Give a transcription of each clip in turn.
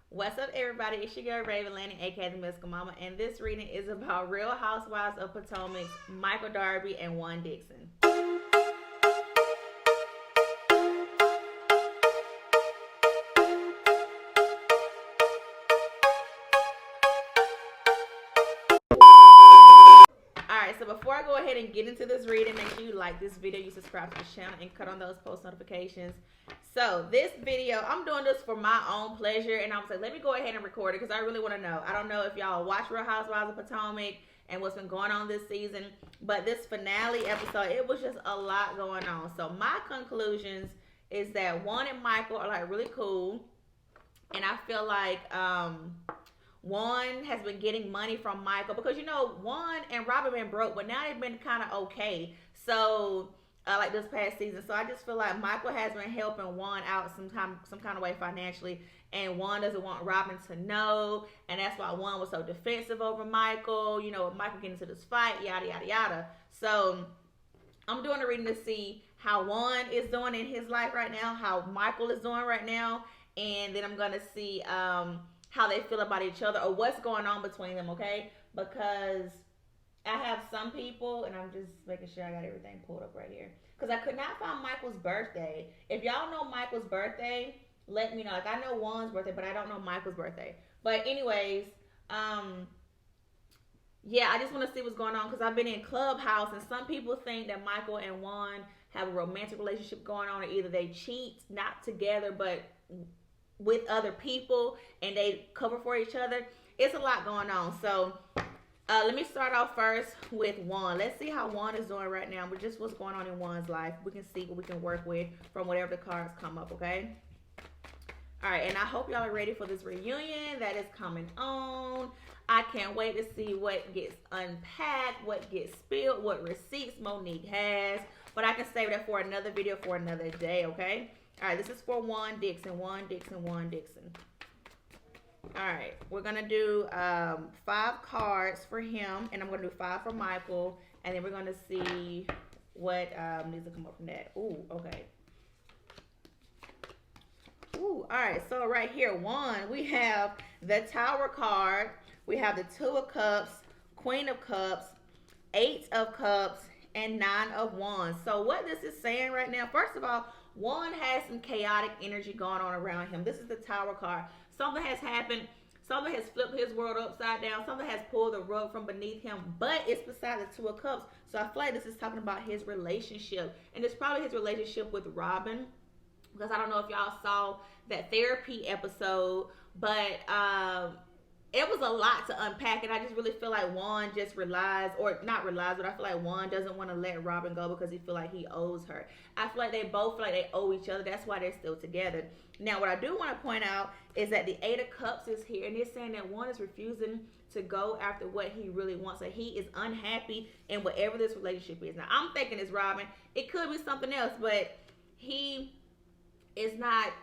What's up, everybody? It's your girl RavenLani, aka the Mystical Mama, and this reading is about Real Housewives of Potomac's Michael Darby and Juan Dixon. Alright, so before I go ahead and get into this reading, make sure you like this video, you subscribe to the channel, and cut on those post notifications. So this video, I'm doing this for my own pleasure, and I was like, let me go ahead and record it because I really want to know. I don't know if y'all watch Real Housewives of Potomac and what's been going on this season, but this finale episode, it was just a lot going on. So my conclusions is that Juan and Michael are like really cool, and I feel like Juan has been getting money from Michael because, you know, Juan and Robin been broke, but now they've been kind of okay. So, like this past season. So I just feel like Michael has been helping Juan out some kind of way financially, and Juan doesn't want Robin to know, and that's why Juan was so defensive over Michael. You know, Michael getting into this fight, yada yada yada. So I'm doing a reading to see how Juan is doing in his life right now, how Michael is doing right now, and then I'm gonna see how they feel about each other or what's going on between them, okay? Because I have some people, and I'm just making sure I got everything pulled up right here, because I could not find Michael's birthday. If y'all know Michael's birthday, let me know. Like, I know Juan's birthday, but I don't know Michael's birthday. But anyways, yeah, I just want to see what's going on because I've been in Clubhouse, and some people think that Michael and Juan have a romantic relationship going on, or either they cheat, not together, but with other people, and they cover for each other. It's a lot going on. So let me start off first with Juan. Let's see how Juan is doing right now, but just what's going on in Juan's life. We can see what we can work with from whatever the cards come up, okay? All right, and I hope y'all are ready for this reunion that is coming on. I can't wait to see what gets unpacked, what gets spilled, what receipts Monique has, but I can save that for another video for another day, okay? All right, this is for Juan Dixon, Juan Dixon, Juan Dixon. All right, we're going to do 5 cards for him, and I'm going to do 5 for Michael, and then we're going to see what needs to come up from that. Ooh, okay. Ooh, all right, so right here, Juan, we have the Tower card, we have the 2 of Cups, Queen of Cups, 8 of Cups, and 9 of Wands. So what this is saying right now, first of all, Juan has some chaotic energy going on around him. This is the Tower card. Something has happened. Something has flipped his world upside down. Something has pulled the rug from beneath him. But it's beside the 2 of Cups. So I feel like this is talking about his relationship. And it's probably his relationship with Robin. Because I don't know if y'all saw that therapy episode. But it was a lot to unpack, and I just really feel like Juan just relies, or not relies, but I feel like Juan doesn't want to let Robin go because he feel like he owes her. I feel like they both feel like they owe each other. That's why they're still together. Now, what I do want to point out is that the 8 of Cups is here, and they're saying that Juan is refusing to go after what he really wants. So he is unhappy in whatever this relationship is. Now, I'm thinking it's Robin. It could be something else, but he is not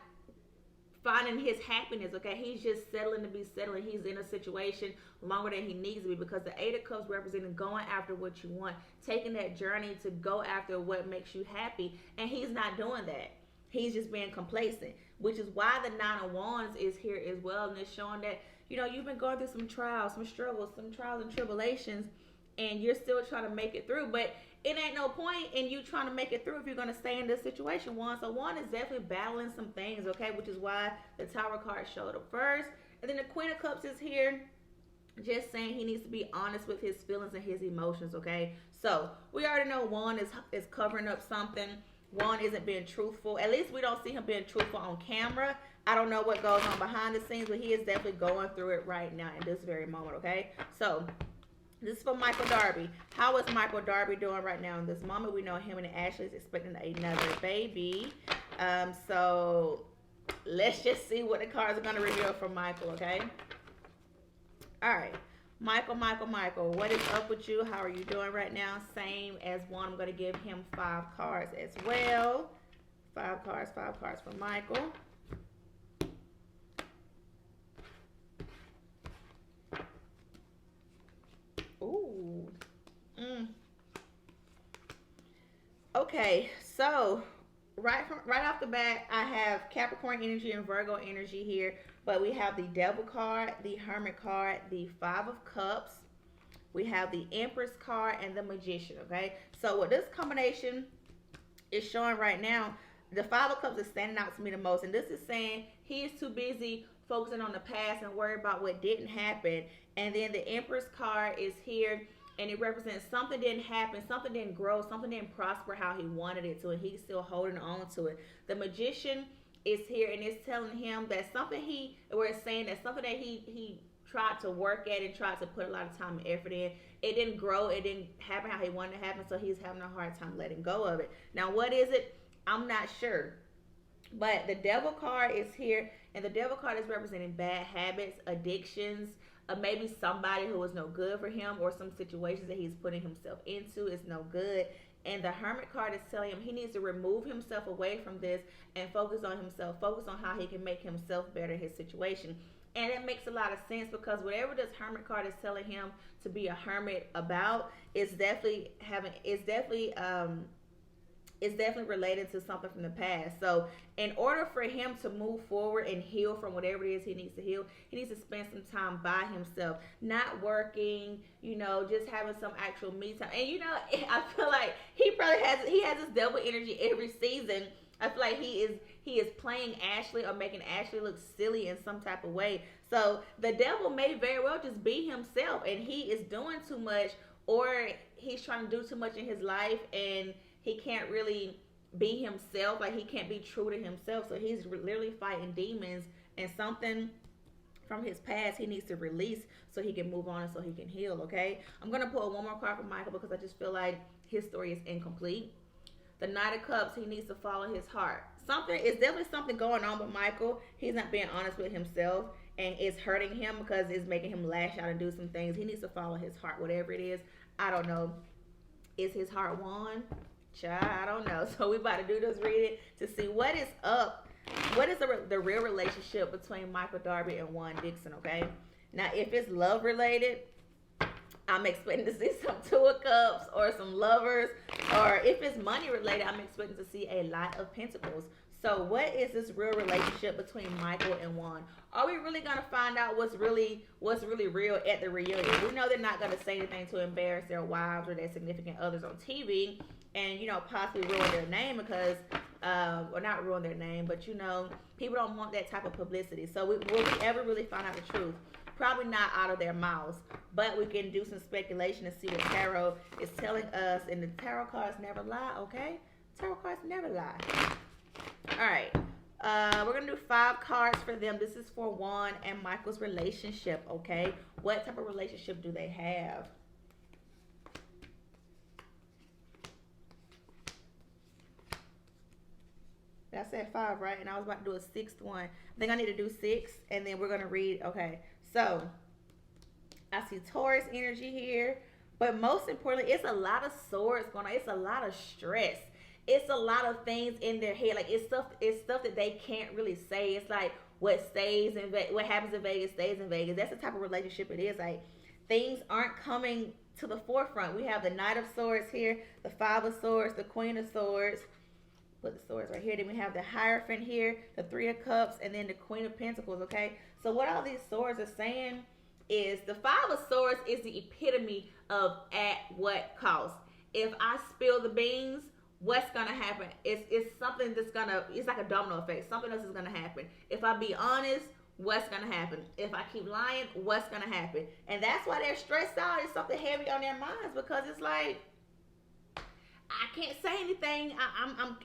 finding his happiness, okay? He's just settling to be settling. He's in a situation longer than he needs to be, because the 8 of Cups representing going after what you want, taking that journey to go after what makes you happy, and he's not doing that. He's just being complacent, which is why the 9 of Wands is here as well, and it's showing that, you know, you've been going through some trials, some struggles, some trials and tribulations, and you're still trying to make it through, but it ain't no point in you trying to make it through if you're going to stay in this situation, Juan. So Juan is definitely battling some things, okay, which is why the Tower card showed up first. And then the Queen of Cups is here, just saying he needs to be honest with his feelings and his emotions, okay? So we already know Juan is covering up something. Juan isn't being truthful. At least we don't see him being truthful on camera. I don't know what goes on behind the scenes, but he is definitely going through it right now in this very moment, okay? So this is for Michael Darby. How is Michael Darby doing right now in this moment? We know him and Ashley is expecting another baby. So let's just see what the cards are going to reveal for Michael, okay? All right. Michael, what is up with you? How are you doing right now? Same as Juan. I'm going to give him 5 cards as well. 5 cards for Michael. Ooh. Okay, so right off the bat, I have Capricorn energy and Virgo energy here. But we have the Devil card, the Hermit card, the Five of Cups. We have the Empress card and the Magician, okay? So what this combination is showing right now, the Five of Cups is standing out to me the most. And this is saying he is too busy focusing on the past and worried about what didn't happen. And then the Empress card is here, and it represents something didn't happen, something didn't grow, something didn't prosper how he wanted it to, and he's still holding on to it. The Magician is here, and it's telling him that something it's saying that something that he tried to work at and tried to put a lot of time and effort in, it didn't grow, it didn't happen how he wanted to happen, so he's having a hard time letting go of it. Now, what is it? I'm not sure. But the Devil card is here, and the Devil card is representing bad habits, addictions, maybe somebody who is no good for him, or some situations that he's putting himself into is no good. And the Hermit card is telling him he needs to remove himself away from this and focus on himself, focus on how he can make himself better in his situation. And it makes a lot of sense, because whatever this Hermit card is telling him to be a hermit about is definitely related to something from the past. So in order for him to move forward and heal from whatever it is he needs to heal, he needs to spend some time by himself, not working, just having some actual me time. And I feel like he has this Devil energy every season. I feel like he is playing Ashley or making Ashley look silly in some type of way. So the Devil may very well just be himself, and he is doing too much, or he's trying to do too much in his life, and he can't really be himself. Like, he can't be true to himself. So he's literally fighting demons, and something from his past he needs to release so he can move on and so he can heal, okay? I'm going to pull one more card for Michael, because I just feel like his story is incomplete. The Knight of Cups, he needs to follow his heart. It's definitely something going on with Michael. He's not being honest with himself, and it's hurting him because it's making him lash out and do some things. He needs to follow his heart, whatever it is. I don't know. Is his heart won? Child, I don't know. So we about to do this reading to see what is up. What is the real relationship between Michael Darby and Juan Dixon, okay? Now, if it's love related, I'm expecting to see some Two of Cups or some lovers. Or if it's money related, I'm expecting to see a lot of Pentacles. So what is this real relationship between Michael and Juan? Are we really going to find out what's really real at the reunion? We know they're not going to say anything to embarrass their wives or their significant others on TV and, possibly ruin their name, because, or not ruin their name, but, people don't want that type of publicity. So will we ever really find out the truth? Probably not out of their mouths, but we can do some speculation and see what tarot is telling us. And the tarot cards never lie, okay? Tarot cards never lie. All right. We're going to do 5 cards for them. This is for Juan and Michael's relationship, okay? What type of relationship do they have? I said 5, right? And I was about to do a 6th one. I think I need to do 6, and then we're going to read. Okay, so I see Taurus energy here, but most importantly, it's a lot of swords going on. It's a lot of stress. It's a lot of things in their head. Like, it's stuff that they can't really say. It's like what happens in Vegas stays in Vegas. That's the type of relationship it is. Like, things aren't coming to the forefront. We have the Knight of Swords here, the Five of Swords, the Queen of Swords. Put the swords right here. Then we have the Hierophant here, the Three of Cups, and then the Queen of Pentacles, okay? So what all these swords are saying is the Five of Swords is the epitome of at what cost. If I spill the beans, what's going to happen? It's something that's going to, it's like a domino effect. Something else is going to happen. If I be honest, what's going to happen? If I keep lying, what's going to happen? And that's why they're stressed out. It's something heavy on their minds, because it's like, I can't say anything.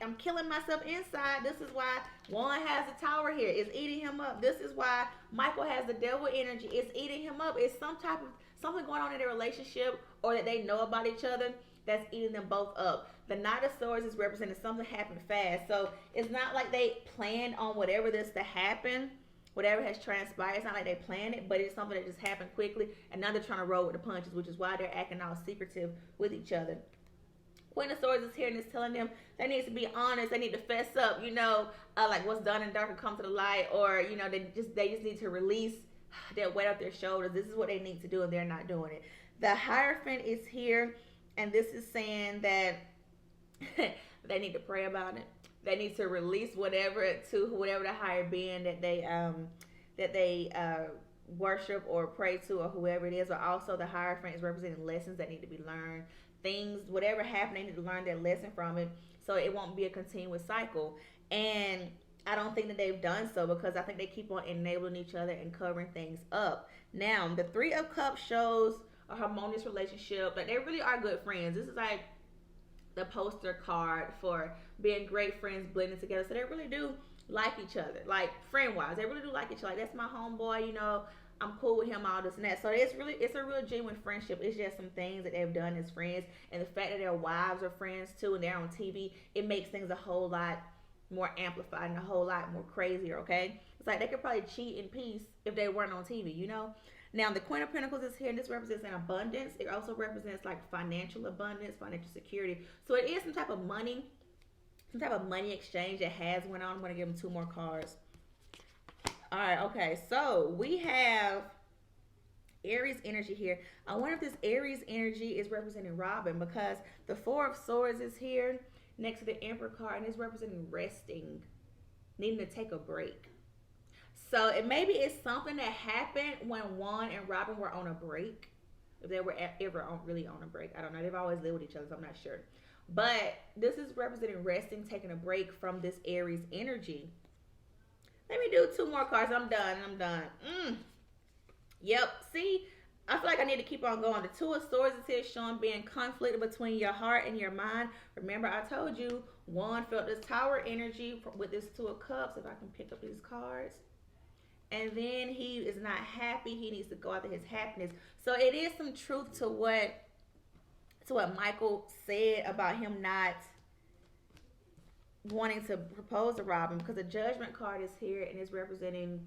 I'm killing myself inside. This is why Juan has the Tower here. It's eating him up. This is why Michael has the Devil energy. It's eating him up. It's something going on in their relationship, or that they know about each other, that's eating them both up. The Knight of Swords is representing something happened fast. So it's not like they planned on whatever this to happen, whatever has transpired. It's not like they planned it, but it's something that just happened quickly, and now they're trying to roll with the punches, which is why they're acting all secretive with each other. Queen of Swords is here, and it's telling them they need to be honest. They need to fess up, like what's done in dark will come to the light, or they just need to release that weight off their shoulders. This is what they need to do, and they're not doing it. The Hierophant is here, and this is saying that they need to pray about it. They need to release whatever to whatever the higher being that that they worship or pray to, or whoever it is. Or also the Hierophant is representing lessons that need to be learned. Things, whatever happened, they need to learn their lesson from it, so it won't be a continuous cycle. And I don't think that they've done so, because I think they keep on enabling each other and covering things up. Now, the Three of Cups shows a harmonious relationship. Like, they really are good friends. This is like the poster card for being great friends blending together. So they really do like each other, like friend wise. They really do like each other. Like, that's my homeboy, you know. I'm cool with him, all this and that. So it's a real genuine friendship. It's just some things that they've done as friends, and the fact that their wives are friends too, and they're on TV, it makes things a whole lot more amplified and a whole lot more crazier. Okay, it's like they could probably cheat in peace if they weren't on TV, you know. Now the Queen of Pentacles is here, and this represents an abundance. It also represents like financial abundance, financial security. So it is some type of money exchange that has went on. I'm going to give them 2 more cards. All right, okay, so we have Aries energy here. I wonder if this Aries energy is representing Robin, because the Four of Swords is here next to the Emperor card, and it's representing resting, needing to take a break. So maybe it's something that happened when Juan and Robin were on a break. If they were ever really on a break, I don't know. They've always lived with each other, so I'm not sure. But this is representing resting, taking a break from this Aries energy. Let me do 2 more cards. I'm done. Yep. See, I feel like I need to keep on going. The Two of Swords is here, showing being conflicted between your heart and your mind. Remember, I told you, Juan felt this Tower energy with this Two of Cups. If I can pick up these cards. And then he is not happy. He needs to go after his happiness. So it is some truth to what Michael said about him not wanting to propose to Robin, because the Judgment card is here, and it's representing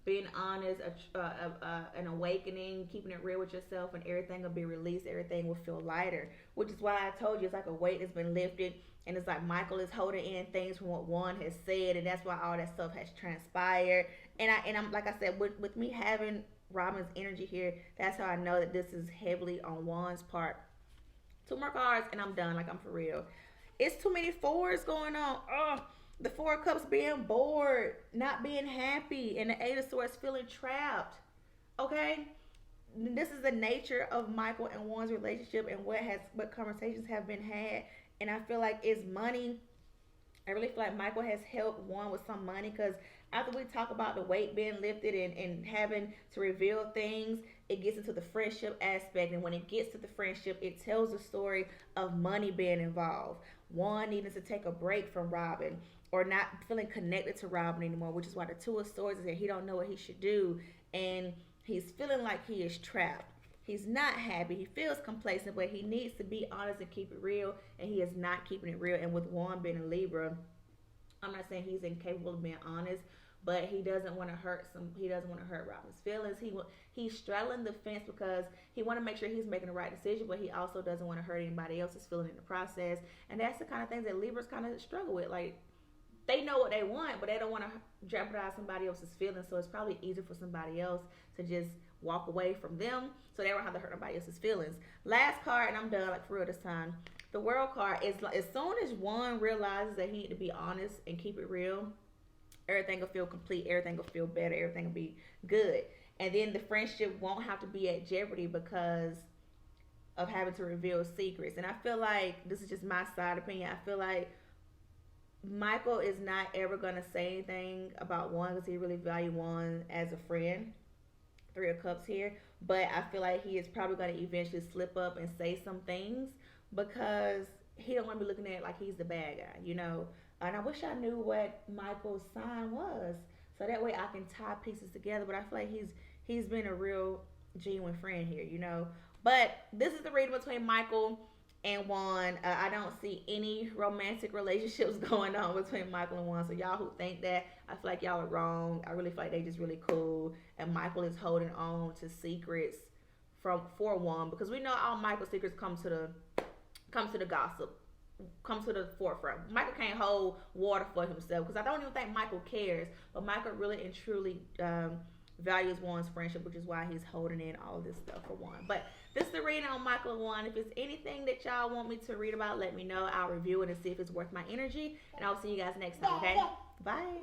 being honest, an awakening, keeping it real with yourself, and everything will be released. Everything will feel lighter, which is why I told you it's like a weight has been lifted, and it's like Michael is holding in things from what Juan has said, and that's why all that stuff has transpired. And I'm like I said, with me having Robin's energy here, that's how I know that this is heavily on Juan's part. 2 more cards, and I'm done. Like, I'm for real. It's too many 4s going on. The 4 of Cups being bored, not being happy, and the 8 of Swords feeling trapped. Okay? This is the nature of Michael and Juan's relationship, and what conversations have been had. And I feel like it's money. I really feel like Michael has helped Juan with some money, because after we talk about the weight being lifted and having to reveal things, it gets into the friendship aspect. And when it gets to the friendship, it tells the story of money being involved. Juan needing to take a break from Robin, or not feeling connected to Robin anymore, which is why the Two of Swords is here. He don't know what he should do, and he's feeling like he is trapped. He's not happy. He feels complacent, but he needs to be honest and keep it real, and he is not keeping it real. And with Juan being a Libra, I'm not saying he's incapable of being honest, but he doesn't want to hurt Robin's feelings. He's straddling the fence, because he want to make sure he's making the right decision, but he also doesn't want to hurt anybody else's feeling in the process. And that's the kind of things that Libras kind of struggle with. Like, they know what they want, but they don't want to jeopardize somebody else's feelings. So it's probably easier for somebody else to just walk away from them, so they don't have to hurt nobody else's feelings. Last card, and I'm done, like, for real this time. The World card is like, as soon as one realizes that he need to be honest and keep it real, everything will feel complete, everything will feel better, everything will be good. And then the friendship won't have to be at jeopardy because of having to reveal secrets. And I feel like, this is just my side opinion, I feel like Michael is not ever going to say anything about Juan, because he really values Juan as a friend. 3 of Cups here. But I feel like he is probably going to eventually slip up and say some things, because he don't want to be looking at it like he's the bad guy, you know. And I wish I knew what Michael's sign was, so that way I can tie pieces together. But I feel like he's been a real genuine friend here, you know. But this is the reading between Michael and Juan. I don't see any romantic relationships going on between Michael and Juan. So y'all who think that, I feel like y'all are wrong. I really feel like they just really cool, and Michael is holding on to secrets for Juan, because we know all Michael's secrets come to the gossip, come to the forefront. Michael can't hold water for himself, because I don't even think Michael cares, but Michael really and truly values Juan's friendship, which is why he's holding in all this stuff for Juan. But this is the reading on Michael and Juan. If it's anything that y'all want me to read about, let me know. I'll review it and see if it's worth my energy, and I'll see you guys next time. Okay, bye.